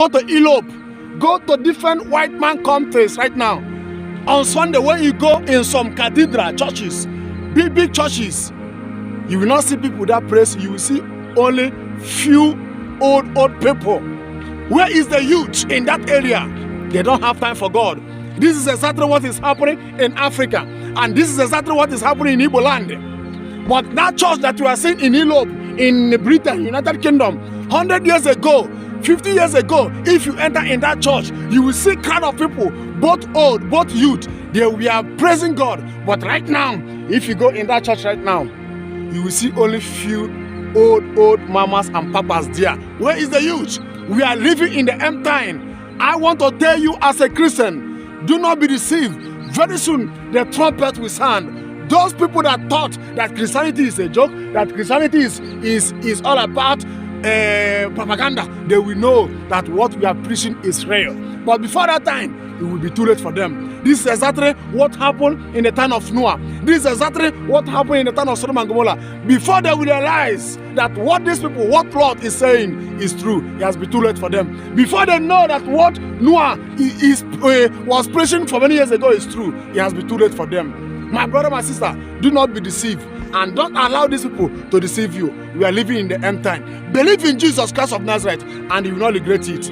Go to Europe, go to different white man countries right now. On Sunday, when you go in some cathedral churches, big churches, you will not see people that praise. You will see only few old people. Where is the youth in that area? They don't have time for God. This is exactly what is happening in Africa, and this is exactly what is happening in Igbo land. But that church that you are seeing in Europe, in Britain, United Kingdom, 100 years ago, 50 years ago, if you enter in that church, you will see crowd of people, both old, both youth. They are praising God. But right now, if you go in that church right now, you will see only few old mamas and papas there. Where is the youth? We are living in the end time. I want to tell you as a Christian, do not be deceived. Very soon, the trumpet will sound. Those people that thought that Christianity is a joke, that Christianity is all about propaganda, they will know that what we are preaching is real. But before that time, it will be too late for them. This is exactly what happened in the time of Noah. This is exactly what happened in the time of Sodom and Gomorrah. Before they will realize that what these people, what Lord is saying is true, it has been too late for them. Before they know that what Noah was preaching for many years ago is true, it has been too late for them. My brother, my sister, do not be deceived, and don't allow these people to deceive you. We are living in the end time. Believe in Jesus Christ of Nazareth, and you will not regret it.